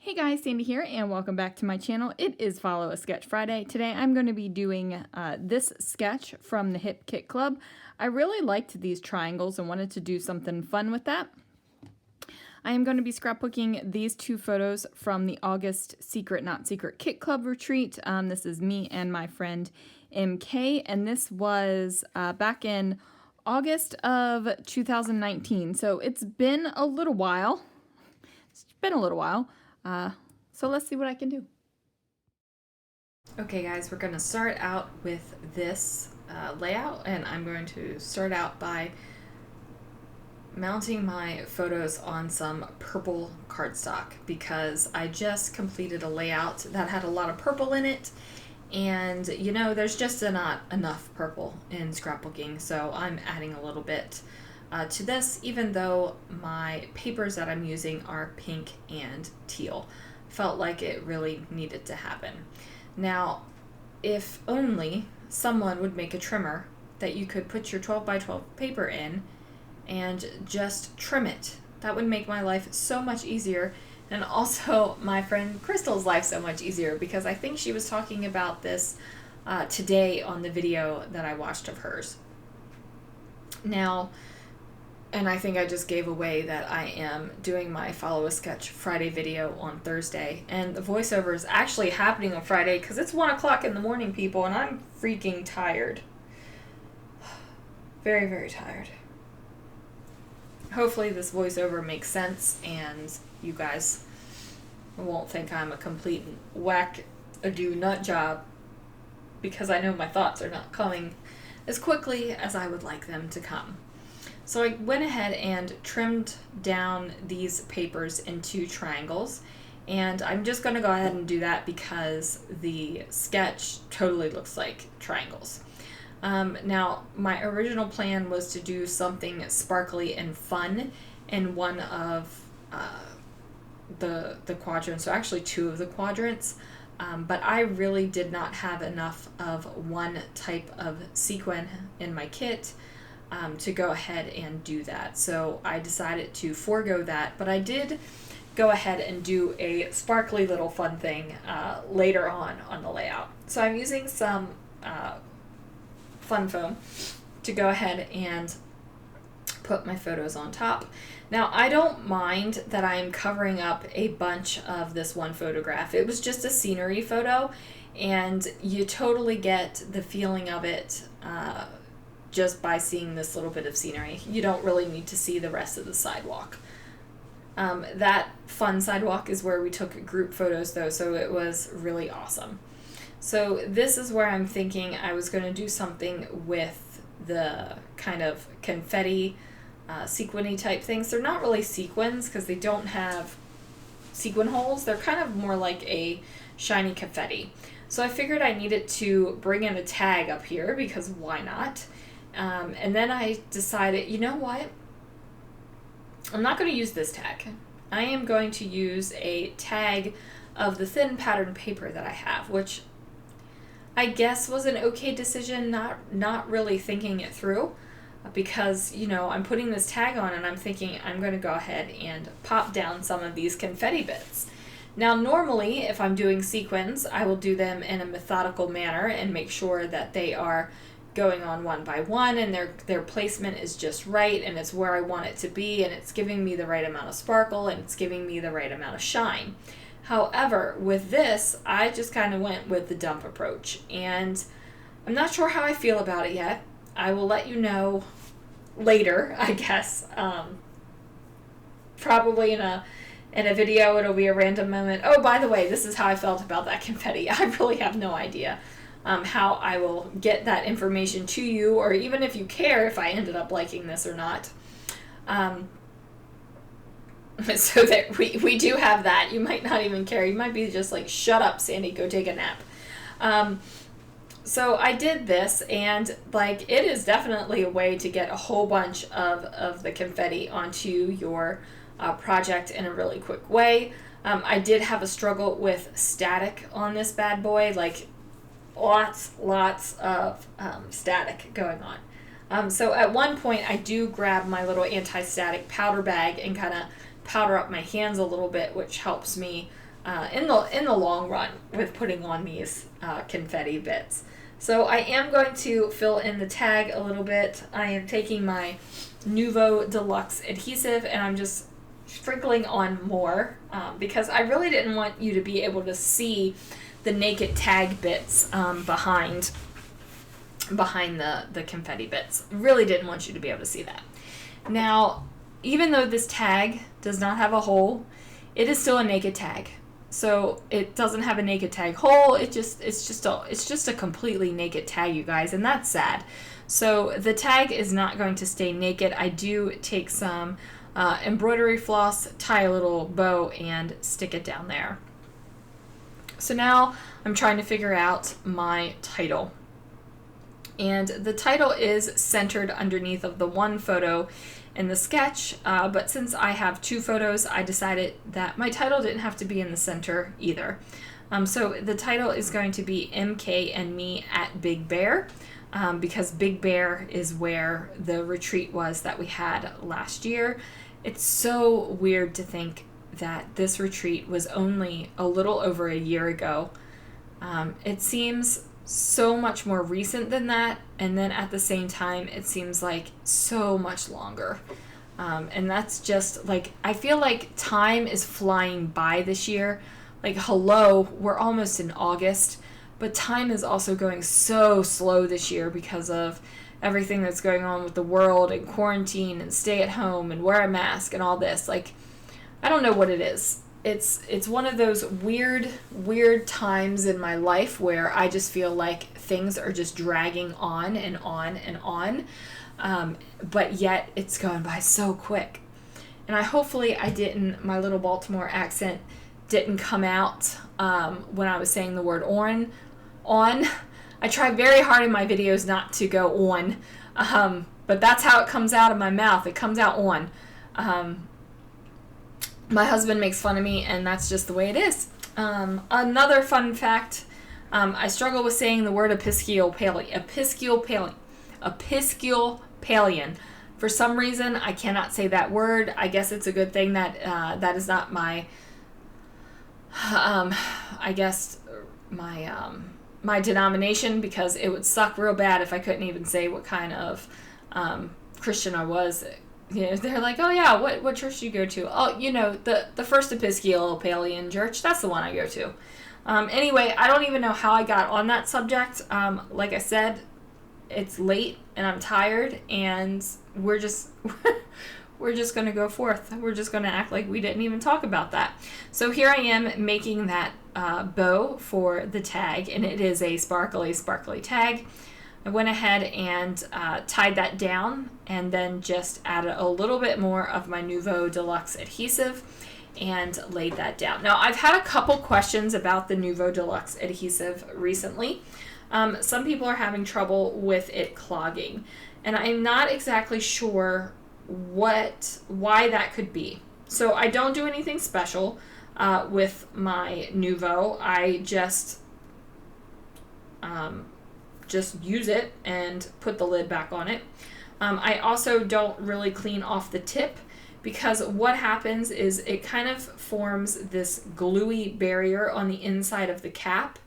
Hey guys, Sandy here, and welcome back to my channel. It is Follow a Sketch Friday. Today I'm going to be doing this sketch from the Hip Kit Club. I really liked these triangles and wanted to do something fun with that. I am going to be scrapbooking these two photos from the August Secret Not Secret Kit Club retreat. This is me and my friend MK, and this was back in August of 2019. So it's been a little while. So let's see what I can do. Okay guys, we're going to start out with this layout, and I'm going to start out by mounting my photos on some purple cardstock because I just completed a layout that had a lot of purple in it, and you know, there's just not enough purple in scrapbooking, so I'm adding a little bit to this, even though my papers that I'm using are pink and teal. Felt like it really needed to happen. Now, if only someone would make a trimmer that you could put your 12 by 12 paper in and just trim it. That would make my life so much easier, and also my friend Crystal's life so much easier, because I think she was talking about this today on the video that I watched of hers. Now, and I think I just gave away that I am doing my Follow a Sketch Friday video on Thursday. And the voiceover is actually happening on Friday because it's 1 o'clock in the morning, people, and I'm freaking tired. Very, very tired. Hopefully this voiceover makes sense and you guys won't think I'm a complete whack-a-do nut job, because I know my thoughts are not coming as quickly as I would like them to come. So I went ahead and trimmed down these papers into triangles, and I'm just going to go ahead and do that because the sketch totally looks like triangles. Now, my original plan was to do something sparkly and fun in one of the quadrants, so actually two of the quadrants, but I really did not have enough of one type of sequin in my kit to go ahead and do that. So I decided to forego that, but I did go ahead and do a sparkly little fun thing later on the layout. So I'm using some fun foam to go ahead and put my photos on top. Now, I don't mind that I'm covering up a bunch of this one photograph. It was just a scenery photo, and you totally get the feeling of it just by seeing this little bit of scenery. You don't really need to see the rest of the sidewalk. That fun sidewalk is where we took group photos though, so it was really awesome. So this is where I'm thinking I was going to do something with the kind of confetti sequin-y type things. They're not really sequins because they don't have sequin holes. They're kind of more like a shiny confetti. So I figured I needed to bring in a tag up here because why not? And then I decided, you know what? I'm not going to use this tag. I am going to use a tag of the thin pattern paper that I have, which I guess was an okay decision, not really thinking it through, because, you know, I'm putting this tag on and I'm thinking I'm going to go ahead and pop down some of these confetti bits. Now, normally, if I'm doing sequins, I will do them in a methodical manner and make sure that they are going on one by one and their placement is just right and it's where I want it to be and it's giving me the right amount of sparkle and it's giving me the right amount of shine. However, with this, I just kind of went with the dump approach, and I'm not sure how I feel about it yet. I will let you know later, I guess. Probably in a video, it'll be a random moment. Oh, by the way, this is how I felt about that confetti. I really have no idea how I will get that information to you, or even if you care if I ended up liking this or not. So that we do have that. You might not even care. You might be just like, shut up, Sandy, go take a nap. So I did this, and like, it is definitely a way to get a whole bunch of the confetti onto your project in a really quick way. I did have a struggle with static on this bad boy, like lots of static going on. So at one point I do grab my little anti-static powder bag and kind of powder up my hands a little bit, which helps me in the long run with putting on these confetti bits. So I am going to fill in the tag a little bit. I am taking my Nuvo Deluxe adhesive and I'm just sprinkling on more because I really didn't want you to be able to see the naked tag bits behind the confetti bits. Really didn't want you to be able to see that. Now, even though this tag does not have a hole, it is still a naked tag. So it doesn't have a naked tag hole. It's just a completely naked tag, you guys, and that's sad. So the tag is not going to stay naked. I do take some embroidery floss, tie a little bow, and stick it down there. So now I'm trying to figure out my title. And the title is centered underneath of the one photo in the sketch, but since I have two photos, I decided that my title didn't have to be in the center either. So the title is going to be MK and Me at Big Bear, because Big Bear is where the retreat was that we had last year. It's so weird to think that this retreat was only a little over a year ago. It seems so much more recent than that, and then at the same time it seems like so much longer, and that's just like, I feel like time is flying by this year. Like, hello, we're almost in August, but time is also going so slow this year because of everything that's going on with the world and quarantine and stay at home and wear a mask and all this. Like, I don't know what it is. It's one of those weird times in my life where I just feel like things are just dragging on and on and on, but yet it's going by so quick. And hopefully my little Baltimore accent didn't come out when I was saying the word on. I try very hard in my videos not to go on, but that's how it comes out of my mouth. It comes out on. My husband makes fun of me, and that's just the way it is. Another fun fact, I struggle with saying the word Episcopalian. For some reason, I cannot say that word. I guess it's a good thing that that is not my, my denomination, because it would suck real bad if I couldn't even say what kind of Christian I was. You know, they're like, oh yeah, what church do you go to? Oh, you know, the First Episcopalian Church, that's the one I go to. Anyway, I don't even know how I got on that subject. Like I said, it's late and I'm tired, and we're just going to go forth. We're just going to act like we didn't even talk about that. So here I am making that bow for the tag, and it is a sparkly tag. I went ahead and tied that down, and then just added a little bit more of my Nuvo Deluxe adhesive and laid that down. Now, I've had a couple questions about the Nuvo Deluxe adhesive recently. Some people are having trouble with it clogging, and I'm not exactly sure why that could be. So I don't do anything special with my Nuvo. I just use it and put the lid back on it. I also don't really clean off the tip, because what happens is it kind of forms this gluey barrier on the inside of the cap,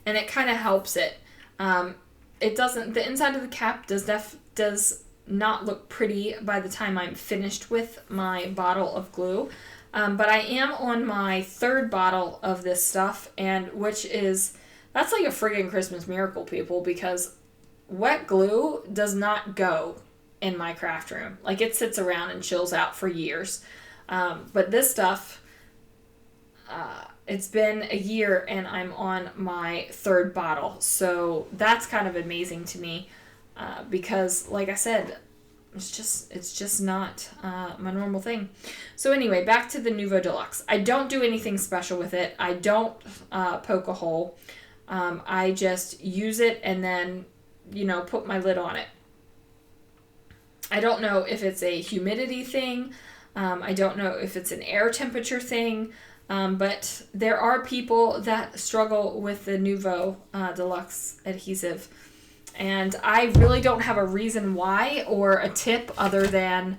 and it kind of helps it. The inside of the cap does not look pretty by the time I'm finished with my bottle of glue. But I am on my third bottle of this stuff, and that's like a friggin' Christmas miracle, people, because wet glue does not go in my craft room. Like, it sits around and chills out for years. But this stuff, it's been a year and I'm on my third bottle. So that's kind of amazing to me, because, like I said, it's just not my normal thing. So anyway, back to the Nuvo Deluxe. I don't do anything special with it. I don't poke a hole. I just use it and then, put my lid on it. I don't know if it's a humidity thing. I don't know if it's an air temperature thing. But there are people that struggle with the Nuvo Deluxe adhesive. And I really don't have a reason why or a tip other than,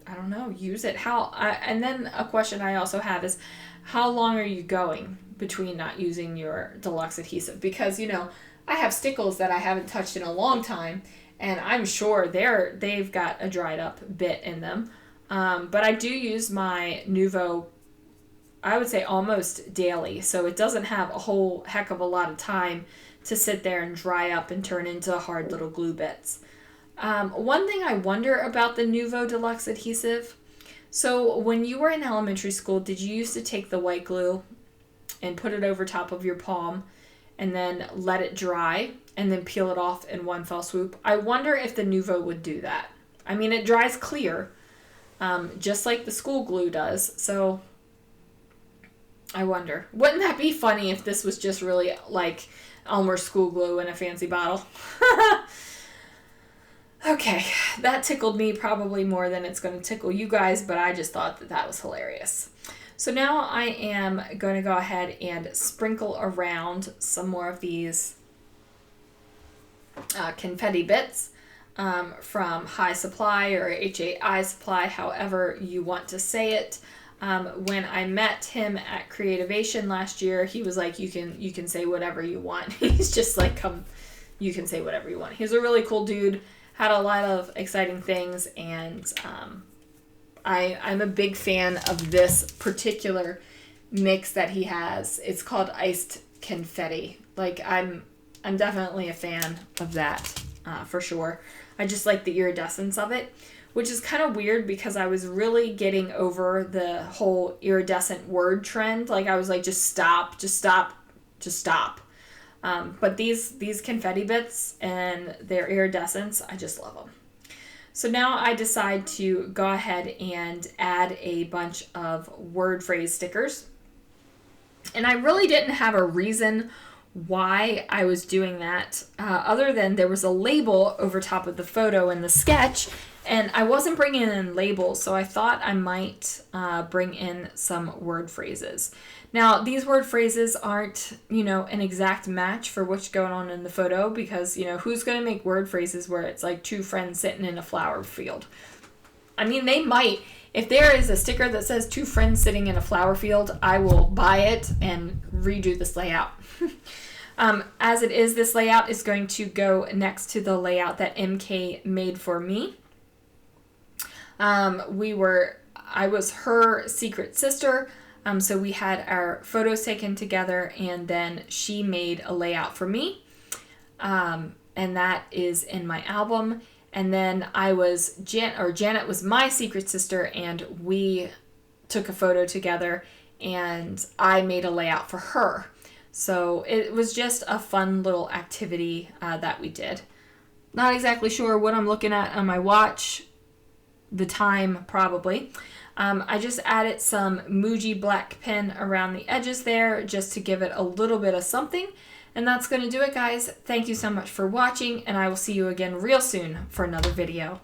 I don't know, use it. And then a question I also have is, how long are you going between not using your deluxe adhesive? Because, I have stickles that I haven't touched in a long time, and I'm sure they've got a dried up bit in them. But I do use my Nuvo, I would say almost daily, so it doesn't have a whole heck of a lot of time to sit there and dry up and turn into hard little glue bits. One thing I wonder about the Nuvo Deluxe adhesive, so when you were in elementary school, did you used to take the white glue and put it over top of your palm and then let it dry and then peel it off in one fell swoop? I wonder if the Nuvo would do that. I mean, it dries clear, just like the school glue does, so I wonder. Wouldn't that be funny if this was just really like Elmer's school glue in a fancy bottle? Okay, that tickled me probably more than it's going to tickle you guys, but I just thought that was hilarious. So now I am going to go ahead and sprinkle around some more of these confetti bits from High Supply or HAI Supply, however you want to say it. When I met him at Creativation last year, he was like, you can say whatever you want. He's just like, come, you can say whatever you want. He's a really cool dude, had a lot of exciting things, and I'm a big fan of this particular mix that he has. It's called Iced Confetti. Like, I'm definitely a fan of that, for sure. I just like the iridescence of it, which is kind of weird because I was really getting over the whole iridescent word trend. Like, I was like, just stop, just stop, just stop. But these confetti bits and their iridescence, I just love them. So now I decide to go ahead and add a bunch of word phrase stickers. And I really didn't have a reason why I was doing that, other than there was a label over top of the photo in the sketch, and I wasn't bringing in labels, so I thought I might bring in some word phrases. Now, these word phrases aren't, an exact match for what's going on in the photo, because, who's going to make word phrases where it's like two friends sitting in a flower field? I mean, they might. If there is a sticker that says two friends sitting in a flower field, I will buy it and redo this layout. As it is, this layout is going to go next to the layout that MK made for me. I was her secret sister, so we had our photos taken together, and then she made a layout for me, and that is in my album. And then Janet was my secret sister, and we took a photo together, and I made a layout for her. So it was just a fun little activity that we did. Not exactly sure what I'm looking at on my watch. The time, probably. I just added some Muji black pen around the edges there just to give it a little bit of something. And that's going to do it, guys. Thank you so much for watching, and I will see you again real soon for another video.